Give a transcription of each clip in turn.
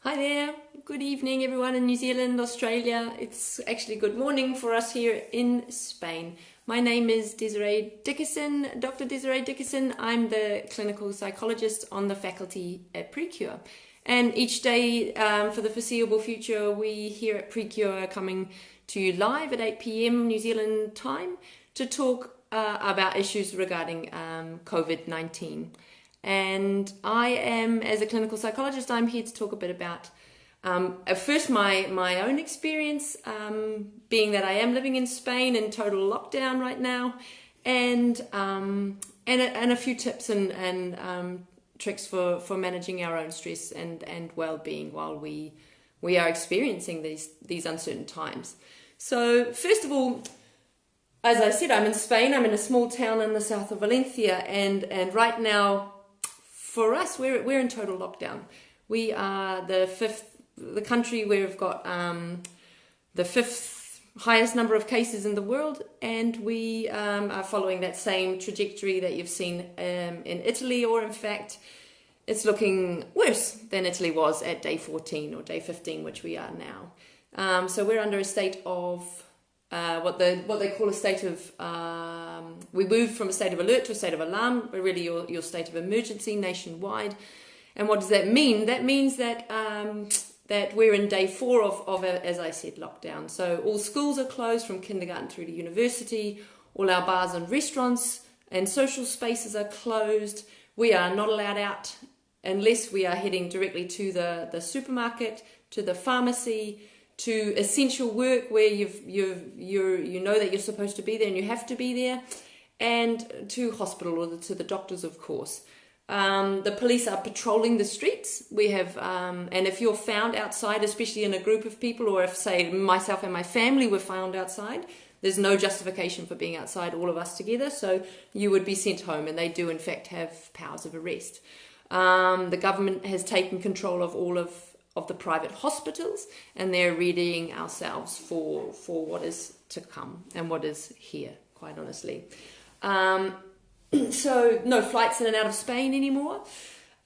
Hi there, good evening everyone in New Zealand, Australia. It's actually good morning for us here in Spain. My name is Desiree Dickerson, Dr. Desiree Dickerson. I'm the clinical psychologist on the faculty at Precure. And each day for the foreseeable future, we here at Precure are coming to you live at 8 p.m. New Zealand time to talk about issues regarding COVID-19. And I am, as a clinical psychologist, I'm here to talk a bit about first my own experience, being that I am living in Spain in total lockdown right now, and a few tips and tricks for managing our own stress and well-being while we are experiencing these uncertain times. So first of all, as I said, I'm in Spain. I'm in a small town in the south of Valencia, and right now, for us, we're in total lockdown. We are the country where we've got the fifth highest number of cases in the world, and we are following that same trajectory that you've seen in Italy, or in fact, it's looking worse than Italy was at day 14 or day 15, which we are now. So we're under a state of what they call a state of, we moved from a state of alert to a state of alarm, but really your state of emergency nationwide. And what does that mean? That means that that we're in day 4 of as I said, lockdown. So all schools are closed from kindergarten through to university. All our bars and restaurants and social spaces are closed. We are not allowed out unless we are heading directly to the supermarket, to the pharmacy, to essential work where you know that you're supposed to be there and you have to be there, and to hospital or to the doctors, of course. The police are patrolling the streets. We have, and if you're found outside, especially in a group of people, or if, say, myself and my family were found outside, there's no justification for being outside, all of us together, so you would be sent home, and they do, in fact, have powers of arrest. The government has taken control of all of the private hospitals, and they're readying ourselves for what is to come and what is here, quite honestly. So no flights in and out of Spain anymore.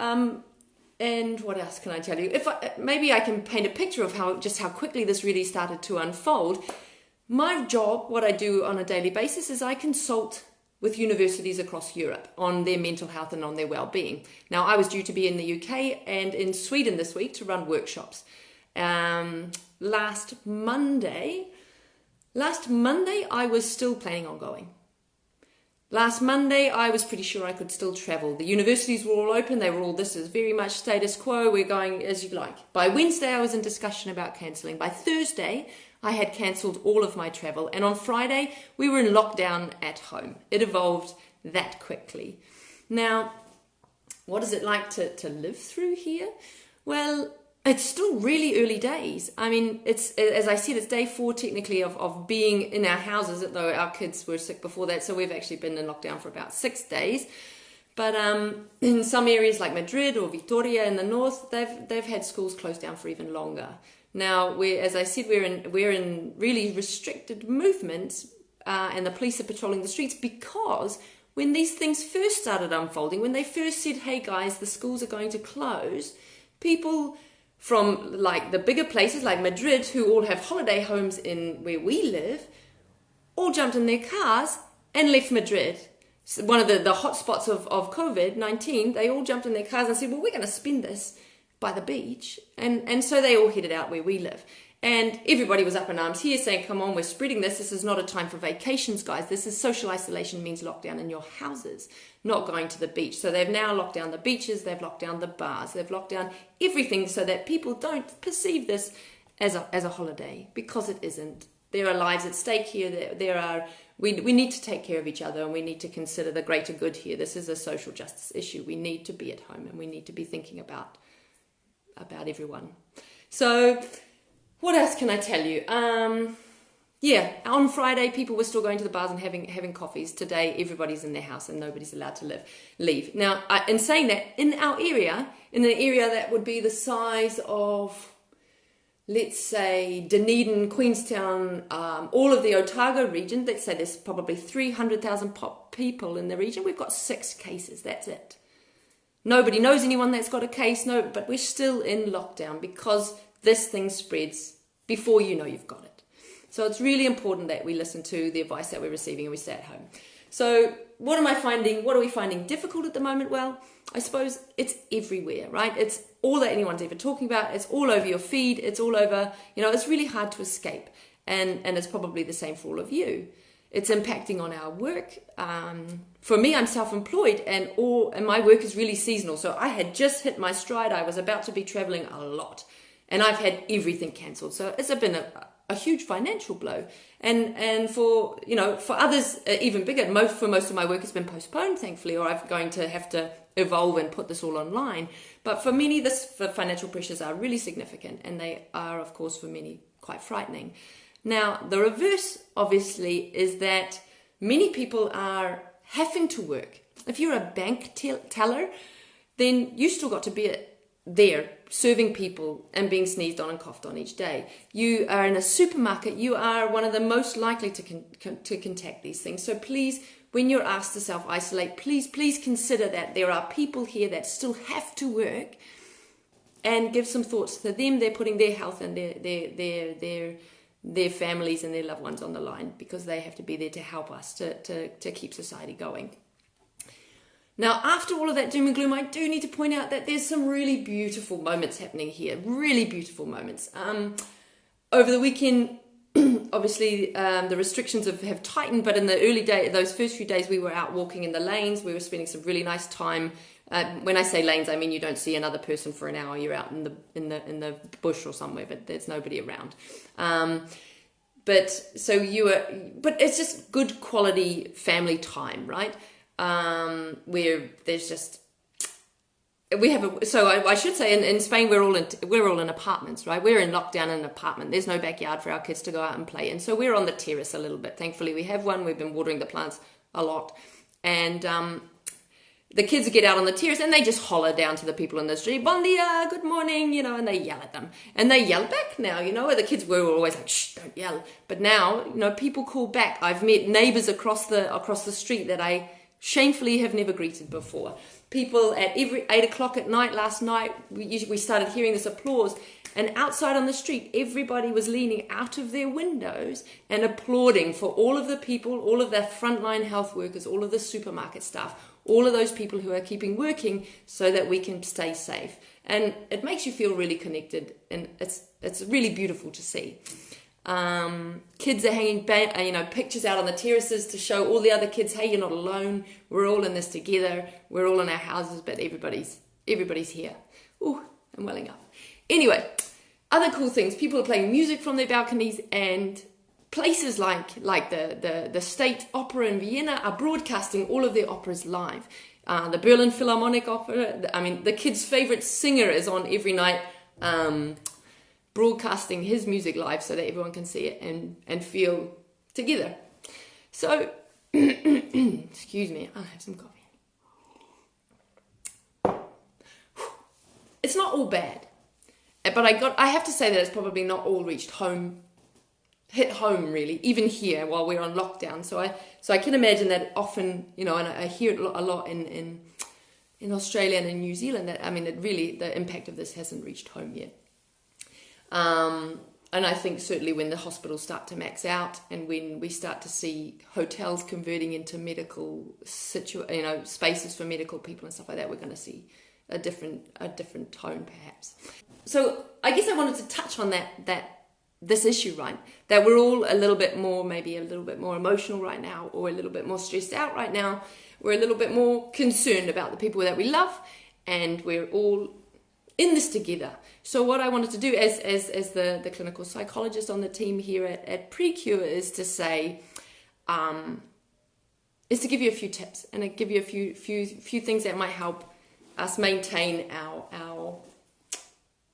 And what else can I tell you? Maybe I can paint a picture of how quickly this really started to unfold. My job, what I do on a daily basis, is I consult with universities across Europe on their mental health and on their well-being. Now, I was due to be in the UK and in Sweden this week to run workshops. Last Monday, I was still planning on going. Last Monday, I was pretty sure I could still travel. The universities were all open. They were all, this is very much status quo. We're going as you like. By Wednesday, I was in discussion about cancelling. By Thursday, I had cancelled all of my travel. And on Friday, we were in lockdown at home. It evolved that quickly. Now, what is it like to live through here? Well, it's still really early days. I mean, it's, as I said, it's day 4 technically of being in our houses, although our kids were sick before that, so we've actually been in lockdown for about 6 days. But in some areas like Madrid or Vitoria in the north, they've had schools closed down for even longer. Now, as I said, we're in really restricted movements, and the police are patrolling the streets, because when these things first started unfolding, when they first said, hey guys, the schools are going to close, people from like the bigger places like Madrid, who all have holiday homes in where we live, all jumped in their cars and left Madrid. So one of the hot spots of COVID-19, they all jumped in their cars and said, well, we're going to spend this by the beach. And so they all headed out where we live. And everybody was up in arms here saying, come on, we're spreading this. This is not a time for vacations, guys. This is social isolation, means lockdown in your houses, not going to the beach. So they've now locked down the beaches, they've locked down the bars, they've locked down everything so that people don't perceive this as a holiday, because it isn't. There are lives at stake here. We need to take care of each other, and we need to consider the greater good here. This is a social justice issue. We need to be at home, and we need to be thinking about everyone. So what else can I tell you? Yeah, on Friday, people were still going to the bars and having coffees. Today, everybody's in their house and nobody's allowed to leave. Now, in saying that, in our area, in an area that would be the size of, let's say, Dunedin, Queenstown, all of the Otago region, let's say there's probably 300,000 people in the region. We've got 6 cases, that's it. Nobody knows anyone that's got a case, no, but we're still in lockdown because this thing spreads before you know you've got it. So it's really important that we listen to the advice that we're receiving and we stay at home. So what am I finding? What are we finding difficult at the moment? Well, I suppose it's everywhere, right? It's all that anyone's ever talking about. It's all over your feed. It's all over, it's really hard to escape. And it's probably the same for all of you. It's impacting on our work. For me, I'm self-employed and my work is really seasonal. So I had just hit my stride. I was about to be traveling a lot and I've had everything cancelled. So it's been a huge financial blow. And for others, even bigger, for most of my work has been postponed, thankfully, or I'm going to have to evolve and put this all online. But for many, the financial pressures are really significant and they are, of course, for many quite frightening. Now, the reverse, obviously, is that many people are having to work. If you're a bank teller, then you still got to be there serving people and being sneezed on and coughed on each day. You are in a supermarket, you are one of the most likely to contact these things. So please, when you're asked to self-isolate, please consider that there are people here that still have to work, and give some thoughts to them. They're putting their health and their families and their loved ones on the line because they have to be there to help us to keep society going. Now, after all of that doom and gloom, I do need to point out that there's some really beautiful moments happening here, really beautiful moments. Over the weekend, obviously, the restrictions have tightened, but in the early days, those first few days, we were out walking in the lanes. We were spending some really nice time. When I say lanes, I mean you don't see another person for an hour. You're out in the bush or somewhere, but there's nobody around. But it's just good quality family time, right? Where there's just I should say in Spain we're all in apartments, right? We're in lockdown in an apartment. There's no backyard for our kids to go out and play in, so we're on the terrace a little bit. Thankfully, we have one. We've been watering the plants a lot, and the kids get out on the terrace and they just holler down to the people in the street, "Bon dia, good morning," and they yell at them. And they yell back now, The kids were always like, "Shh, don't yell." But now, people call back. I've met neighbors across the street that I shamefully have never greeted before. People at every 8 o'clock at night last night, we started hearing this applause. And outside on the street, everybody was leaning out of their windows and applauding for all of the people, all of the frontline health workers, all of the supermarket staff, all of those people who are keeping working so that we can stay safe. And it makes you feel really connected, and it's really beautiful to see. Kids are hanging pictures out on the terraces to show all the other kids, hey, you're not alone. We're all in this together. We're all in our houses, but everybody's here. Ooh, I'm welling up. Anyway, other cool things. People are playing music from their balconies, and places like the State Opera in Vienna are broadcasting all of their operas live. The Berlin Philharmonic Opera, the kids' favorite singer is on every night, broadcasting his music live so that everyone can see it and feel together. So, excuse me, I'll have some coffee. It's not all bad, but I have to say that it's probably not all hit home really, even here while we're on lockdown. So I can imagine that often, and I hear it a lot in Australia and in New Zealand, that the impact of this hasn't reached home yet. And I think certainly when the hospitals start to max out and when we start to see hotels converting into medical spaces for medical people and stuff like that, we're going to see a different tone perhaps. So I guess I wanted to touch on this issue, right? That we're all maybe a little bit more emotional right now, or a little bit more stressed out right now. We're a little bit more concerned about the people that we love, and we're all in this together. So what I wanted to do as the clinical psychologist on the team here at Precure is to say, is to give you a few tips and to give you a few things that might help us maintain our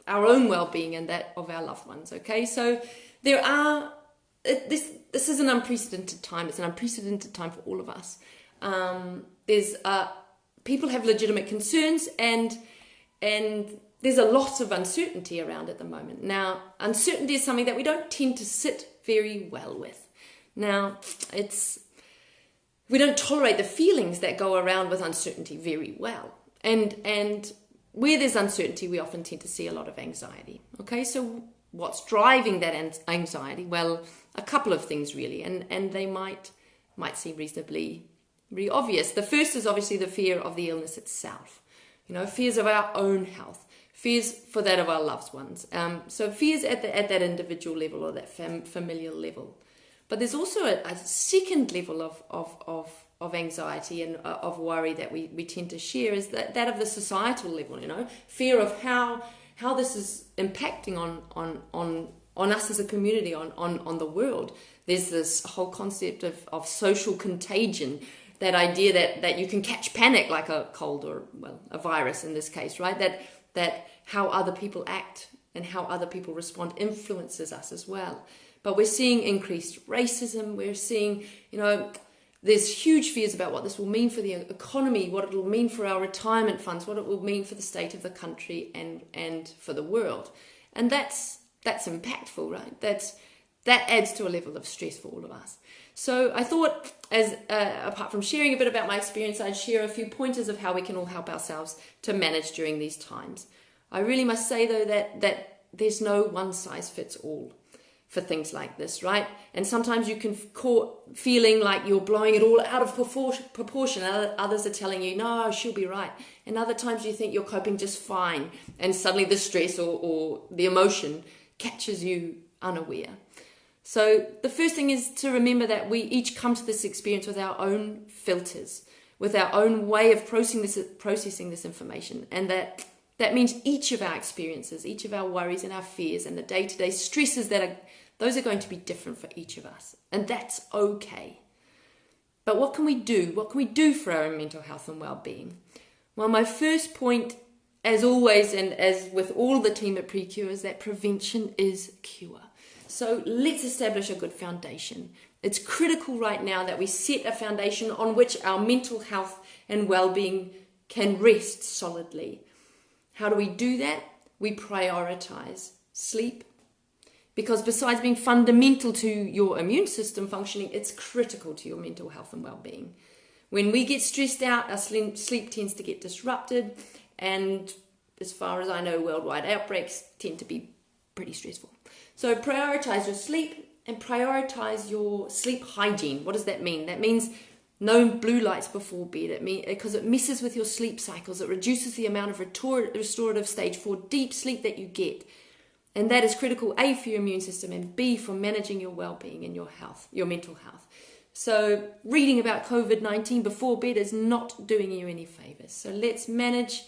own well-being and that of our loved ones. Okay, so this is an unprecedented time. It's an unprecedented time for all of us. People have legitimate concerns, and there's a lot of uncertainty around at the moment. Now, uncertainty is something that we don't tend to sit very well with. Now, we don't tolerate the feelings that go around with uncertainty very well. And where there's uncertainty, we often tend to see a lot of anxiety. Okay, so what's driving that anxiety? Well, a couple of things really, and they might seem reasonably obvious. The first is obviously the fear of the illness itself. Fears of our own health, fears for that of our loved ones. So fears at that individual level or that familial level. But there's also a second level of anxiety and of worry that we tend to share, is that of the societal level. Fear of how this is impacting on us as a community, on the world. There's this whole concept of social contagion, that idea that you can catch panic like a cold or, well, a virus in this case, right? That how other people act and how other people respond influences us as well. But we're seeing increased racism. We're seeing, there's huge fears about what this will mean for the economy, what it will mean for our retirement funds, what it will mean for the state of the country and for the world. And that's impactful, right? That adds to a level of stress for all of us. So I thought, apart from sharing a bit about my experience, I'd share a few pointers of how we can all help ourselves to manage during these times. I really must say, though, that there's no one size fits all for things like this, right? And sometimes you can caught feeling like you're blowing it all out of proportion. Others are telling you, no, she'll be right. And other times you think you're coping just fine, and suddenly the stress or the emotion catches you unaware. So the first thing is to remember that we each come to this experience with our own filters, with our own way of processing this information. And that means each of our experiences, each of our worries and our fears and the day-to-day stresses those are going to be different for each of us. And that's okay. But what can we do? What can we do for our own mental health and well-being? Well, my first point, as always, and as with all the team at Precure, is that prevention is cure. So let's establish a good foundation. It's critical right now that we set a foundation on which our mental health and well-being can rest solidly. How do we do that? We prioritize sleep, because besides being fundamental to your immune system functioning, it's critical to your mental health and well-being. When we get stressed out, our sleep tends to get disrupted, and as far as I know, worldwide outbreaks tend to be pretty stressful. So prioritize your sleep and prioritize your sleep hygiene. What does that mean? That means no blue lights before bed. Because it messes with your sleep cycles. It reduces the amount of restorative stage 4 deep sleep that you get. And that is critical, A, for your immune system, and B, for managing your well-being and your health, your mental health. So reading about COVID-19 before bed is not doing you any favors. So let's manage,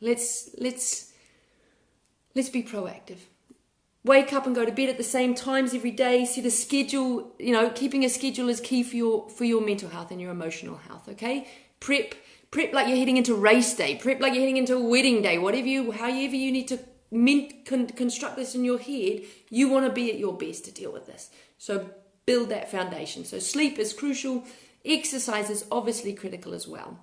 let's be proactive. Wake up and go to bed at the same times every day. Set a schedule. Keeping a schedule is key for your mental health and your emotional health. Okay, prep like you're heading into race day. Prep like you're heading into a wedding day. However you need to construct this in your head. You want to be at your best to deal with this. So build that foundation. So sleep is crucial. Exercise is obviously critical as well.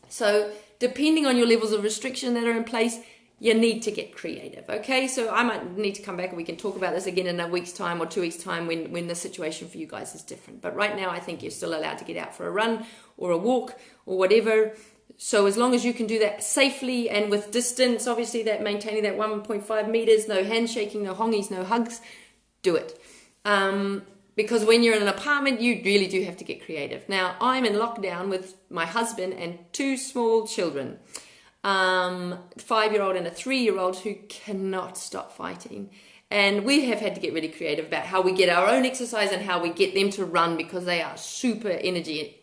So depending on your levels of restriction that are in place, you need to get creative, okay? So I might need to come back and we can talk about this again in a week's time or 2 weeks' time when the situation for you guys is different. But right now, I think you're still allowed to get out for a run or a walk or whatever. So as long as you can do that safely and with distance, obviously that maintaining that 1.5 meters, no handshaking, no hongies, no hugs, do it. Because when you're in an apartment, you really do have to get creative. Now, I'm in lockdown with my husband and 2 small children. 5-year-old and a 3-year-old who cannot stop fighting. And we have had to get really creative about how we get our own exercise and how we get them to run, because they are super energy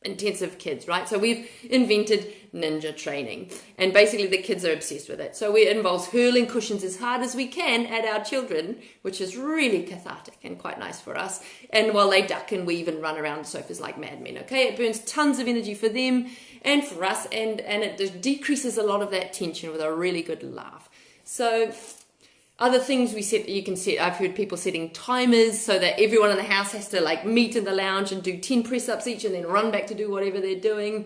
intensive kids, right? So we've invented ninja training, and basically the kids are obsessed with it. So it involves hurling cushions as hard as we can at our children, which is really cathartic and quite nice for us. And while they duck and weave and run around the sofas like madmen, okay? It burns tons of energy for them and for us, and it decreases a lot of that tension with a really good laugh. So other things you can set, I've heard people setting timers so that everyone in the house has to meet in the lounge and do 10 press-ups each and then run back to do whatever they're doing.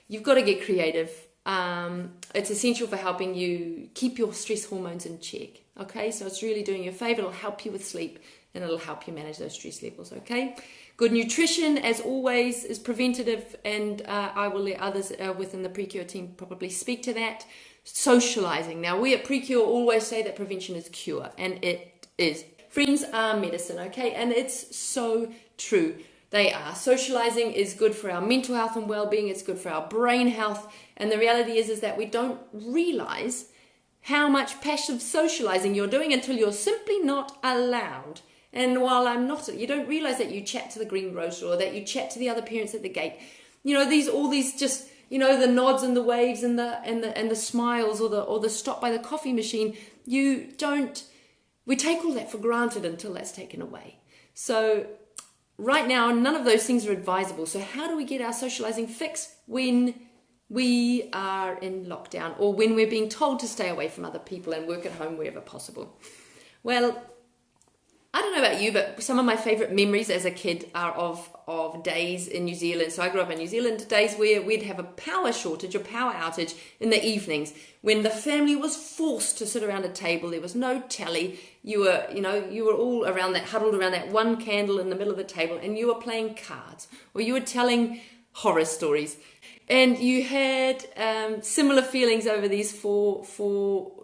You've got to get creative. It's essential for helping you keep your stress hormones in check. Okay, so it's really doing you a favor. It'll help you with sleep and it'll help you manage those stress levels. Okay, good nutrition, as always, is preventative, and I will let others within the Precure team probably speak to that. Socializing. Now, we at Precure always say that prevention is cure, and it is. Friends are medicine, okay, and it's so true. They are. Socializing is good for our mental health and well-being. It's good for our brain health. And the reality is that we don't realize how much passive socializing you're doing until you're simply not allowed. And while I'm not, you don't realize that you chat to the greengrocer or that you chat to the other parents at the gate. You know, all these just, you know, the nods and the waves and the smiles or the stop by the coffee machine. We take all that for granted until that's taken away. So right now, none of those things are advisable. So how do we get our socializing fix when we are in lockdown or when we're being told to stay away from other people and work at home wherever possible? Well, I don't know about you, but some of my favorite memories as a kid are of days in New Zealand. So I grew up in New Zealand, days where we'd have a power shortage or power outage in the evenings when the family was forced to sit around a table. There was no telly. You were all huddled around that one candle in the middle of the table, and you were playing cards or you were telling horror stories. And you had similar feelings over these first 4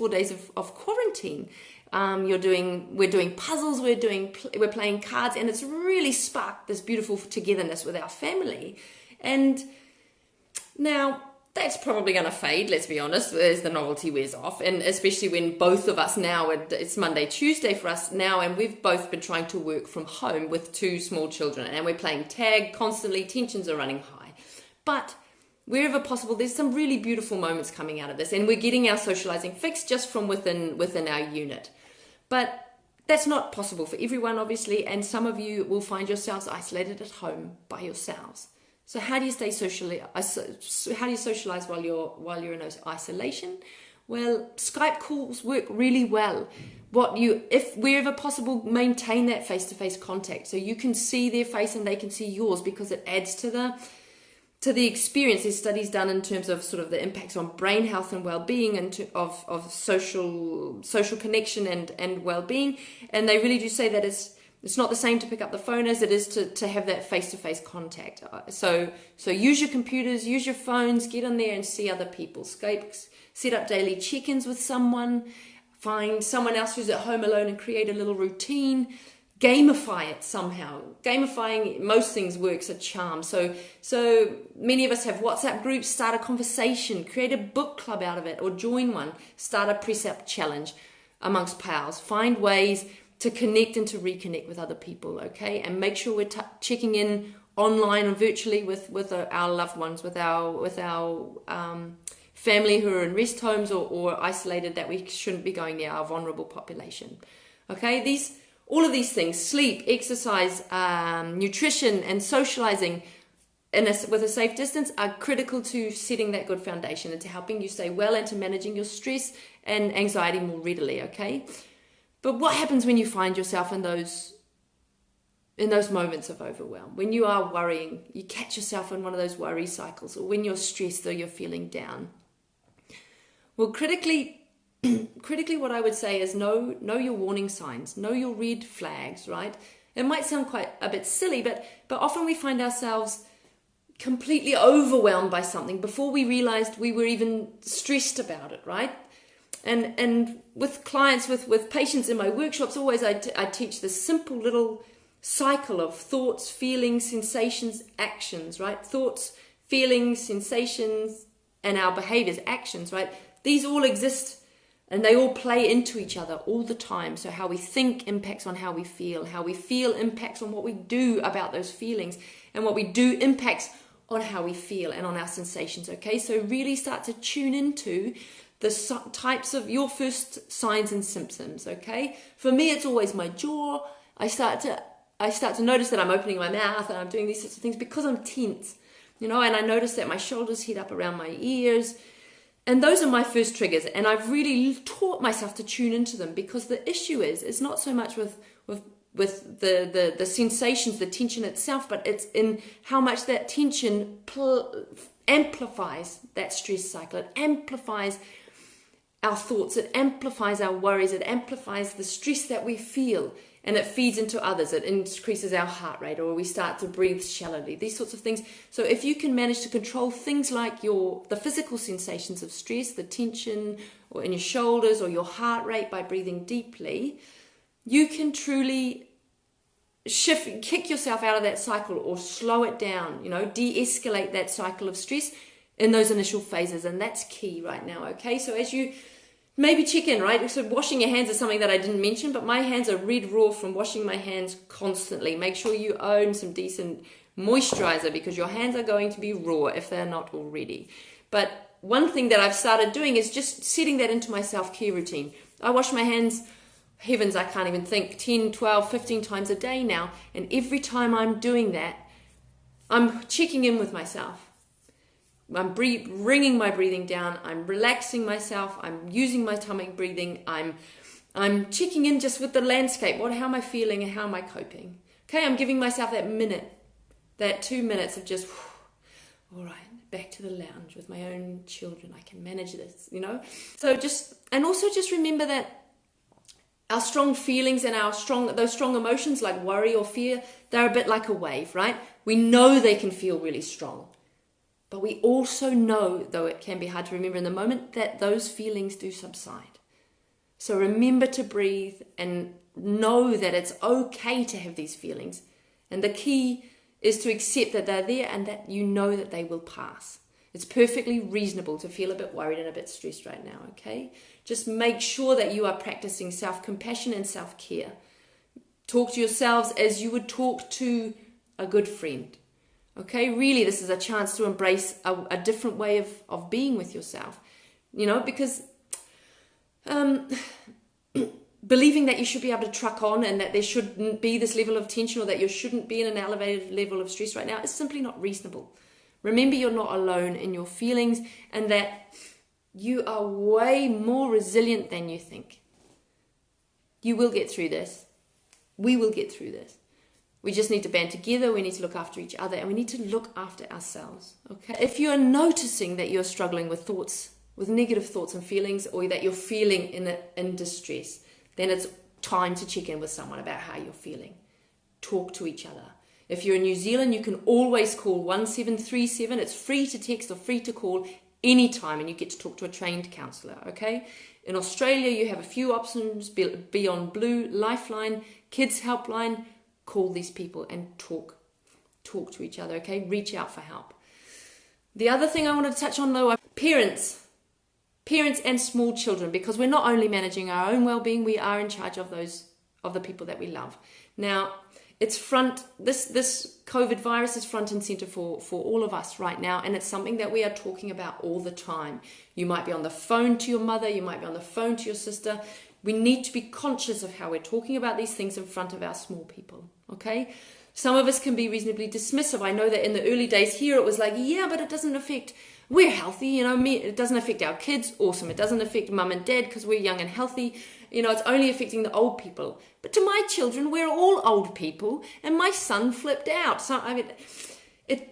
days of quarantine. We're doing puzzles, we're playing cards, and it's really sparked this beautiful togetherness with our family. And now that's probably going to fade, let's be honest, as the novelty wears off, and especially when both of us now, it's Monday, Tuesday for us now, and we've both been trying to work from home with 2 small children, and we're playing tag constantly, tensions are running high. But wherever possible, there's some really beautiful moments coming out of this, and we're getting our socializing fix just from within our unit. But that's not possible for everyone, obviously, and some of you will find yourselves isolated at home by yourselves. So how do you stay how do you socialize while you're in isolation? Well, Skype calls work really well. If wherever possible, maintain that face-to-face contact so you can see their face and they can see yours, because it adds to the experience. There's studies done in terms of sort of the impacts on brain health and well-being and of social connection and well-being, and they really do say that it's not the same to pick up the phone as it is to have that face-to-face contact. So use your computers, use your phones, get on there and see other people. Skype, set up daily check-ins with someone, find someone else who's at home alone and create a little routine. Gamify it somehow. Gamifying most things works a charm. So many of us have WhatsApp groups. Start a conversation, create a book club out of it, or join one. Start a press-up challenge amongst pals. Find ways to connect and to reconnect with other people, okay? And make sure we're checking in online and virtually with our loved ones, with our family who are in rest homes or isolated, that we shouldn't be going near, our vulnerable population. Okay, all of these things, sleep, exercise, nutrition, and socializing with a safe distance are critical to setting that good foundation and to helping you stay well and to managing your stress and anxiety more readily, okay? But what happens when you find yourself in those moments of overwhelm? When you are worrying, you catch yourself in one of those worry cycles, or when you're stressed or you're feeling down. Well, critically, what I would say is know your warning signs, know your red flags, right? It might sound quite a bit silly, but often we find ourselves completely overwhelmed by something before we realized we were even stressed about it, right? And with clients, with patients in my workshops, always I teach this simple little cycle of thoughts, feelings, sensations, actions, right? Thoughts, feelings, sensations, and our behaviors, actions, right? These all exist and they all play into each other all the time. So how we think impacts on how we feel impacts on what we do about those feelings, and what we do impacts on how we feel and on our sensations, okay? So really start to tune into the types of your first signs and symptoms, okay? For me, it's always my jaw. I start to notice that I'm opening my mouth and I'm doing these sorts of things because I'm tense, and I notice that my shoulders heat up around my ears. And those are my first triggers, and I've really taught myself to tune into them, because the issue is not so much with the sensations, the tension itself, but it's in how much that tension amplifies that stress cycle. It amplifies our thoughts. It amplifies our worries. It amplifies the stress that we feel, and it feeds into others. It increases our heart rate, or we start to breathe shallowly, these sorts of things. So if you can manage to control things like the physical sensations of stress, the tension or in your shoulders or your heart rate by breathing deeply, you can truly kick yourself out of that cycle, or slow it down, de-escalate that cycle of stress in those initial phases. And that's key right now. Okay, so as you maybe check in, right? So washing your hands is something that I didn't mention, but my hands are red raw from washing my hands constantly. Make sure you own some decent moisturizer, because your hands are going to be raw if they're not already. But one thing that I've started doing is just setting that into my self-care routine. I wash my hands, heavens, I can't even think, 10, 12, 15 times a day now. And every time I'm doing that, I'm checking in with myself. I'm bringing my breathing down. I'm relaxing myself. I'm using my stomach breathing. I'm checking in just with the landscape. How am I feeling and how am I coping? Okay, I'm giving myself that minute, that 2 minutes of just, all right, back to the lounge with my own children. I can manage this, So also just remember that our strong feelings and those strong emotions like worry or fear, they're a bit like a wave, right? We know they can feel really strong. But we also know, though it can be hard to remember in the moment, that those feelings do subside. So remember to breathe and know that it's okay to have these feelings. And the key is to accept that they're there and that you know that they will pass. It's perfectly reasonable to feel a bit worried and a bit stressed right now, okay? Just make sure that you are practicing self-compassion and self-care. Talk to yourselves as you would talk to a good friend. Okay, really, this is a chance to embrace a different way of being with yourself, because believing that you should be able to truck on and that there shouldn't be this level of tension, or that you shouldn't be in an elevated level of stress right now, is simply not reasonable. Remember, you're not alone in your feelings, and that you are way more resilient than you think. You will get through this. We will get through this. We just need to band together, we need to look after each other, and we need to look after ourselves, okay? If you are noticing that you're struggling with negative thoughts and feelings, or that you're feeling in distress, then it's time to check in with someone about how you're feeling. Talk to each other. If you're in New Zealand, you can always call 1737. It's free to text or free to call anytime, and you get to talk to a trained counsellor, okay? In Australia, you have a few options: Beyond Blue, Lifeline, Kids Helpline. Call these people and talk to each other, okay? Reach out for help. The other thing I wanted to touch on, though, are parents and small children, because we're not only managing our own well-being, we are in charge of the people that we love. Now, this COVID virus is front and center for all of us right now, and it's something that we are talking about all the time. You might be on the phone to your mother, you might be on the phone to your sister. We need to be conscious of how we're talking about these things in front of our small people, okay? Some of us can be reasonably dismissive. I know that in the early days here, it was like, yeah, but it doesn't affect, we're healthy, it doesn't affect our kids, awesome. It doesn't affect mum and dad because we're young and healthy. It's only affecting the old people. But to my children, we're all old people, and my son flipped out. So,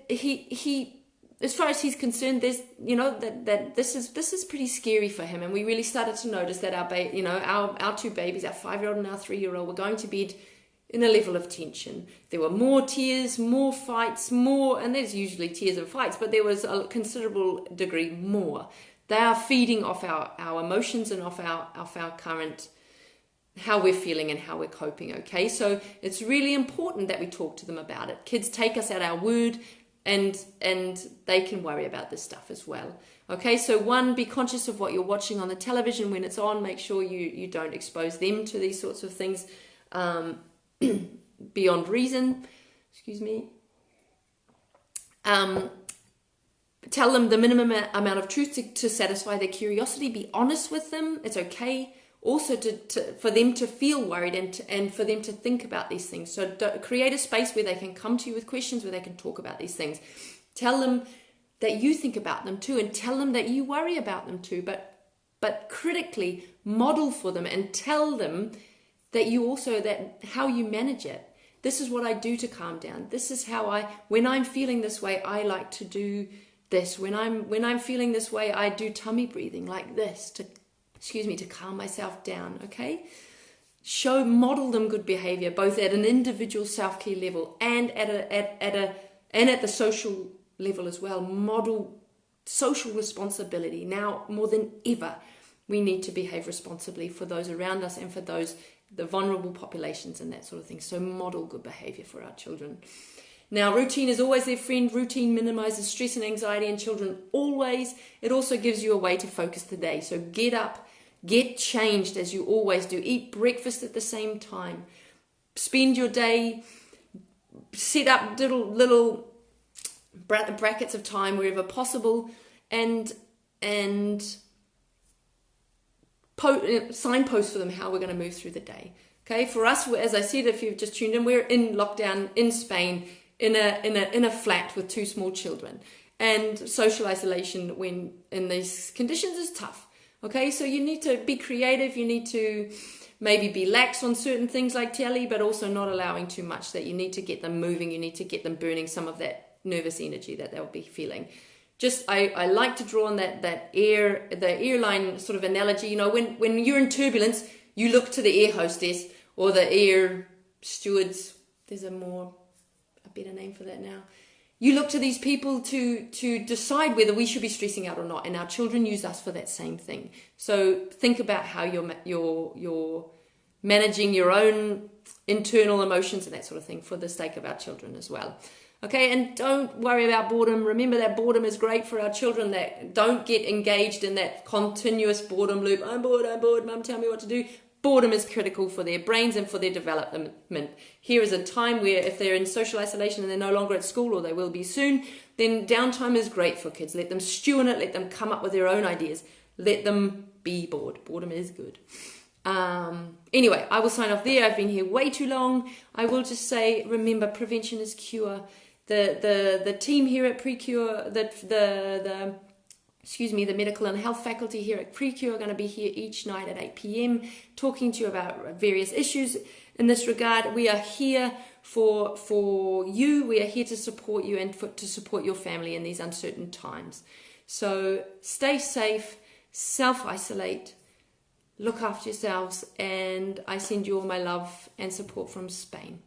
he as far as he's concerned, there's, that this is pretty scary for him. And we really started to notice that our two babies, our 5-year-old and our 3-year-old, were going to bed in a level of tension. There were more tears, more fights, and there's usually tears and fights, but there was a considerable degree more. They are feeding off our emotions and off our current, how we're feeling and how we're coping, okay? So it's really important that we talk to them about it. Kids take us at our word, and they can worry about this stuff as well. Okay, so one, be conscious of what you're watching on the television when it's on. Make sure you don't expose them to these sorts of things beyond reason. Excuse me. Tell them the minimum amount of truth to satisfy their curiosity. Be honest with them. It's okay also for them to feel worried and for them to think about these things. So create a space where they can come to you with questions, where they can talk about these things. Tell them that you think about them too, and tell them that you worry about them too, but critically model for them and tell them that how you manage it. This is what I do to calm down. This is how when I'm feeling this way, I like to do this. When I'm feeling this way, I do tummy breathing like this to calm myself down. Okay. Model them good behavior, both at an individual self-care level and at the social level as well. Model social responsibility. Now more than ever, we need to behave responsibly for those around us and for the vulnerable populations and that sort of thing. So model good behavior for our children. Now, routine is always their friend. Routine minimizes stress and anxiety in children always. It also gives you a way to focus the day. So get up, get changed as you always do. Eat breakfast at the same time. Spend your day, set up little brackets of time wherever possible, and signpost for them how we're going to move through the day. Okay, for us, as I said, if you've just tuned in, we're in lockdown in Spain in a flat with 2 small children, and social isolation when in these conditions is tough. Okay, so you need to be creative. You need to maybe be lax on certain things like telly, but also not allowing too much. That you need to get them moving. You need to get them burning some of that nervous energy that they'll be feeling. I like to draw on the airline sort of analogy. You know, when you're in turbulence, you look to the air hostess or the air stewards. There's a better name for that now. You look to these people to decide whether we should be stressing out or not, and our children use us for that same thing. So think about how you're managing your own internal emotions and that sort of thing for the sake of our children as well. Okay, and don't worry about boredom. Remember that boredom is great for our children. That don't get engaged in that continuous boredom loop. I'm bored, Mum, tell me what to do. Boredom is critical for their brains and for their development. Here is a time where if they're in social isolation and they're no longer at school, or they will be soon, then downtime is great for kids. Let them stew in it. Let them come up with their own ideas. Let them be bored. Boredom is good. Anyway, I will sign off there. I've been here way too long. I will just say, remember, prevention is cure. The team here at Precure, the medical and health faculty here at Precure are going to be here each night at 8 p.m. talking to you about various issues in this regard. We are here for you. We are here to support you and to support your family in these uncertain times. So stay safe, self-isolate, look after yourselves, and I send you all my love and support from Spain.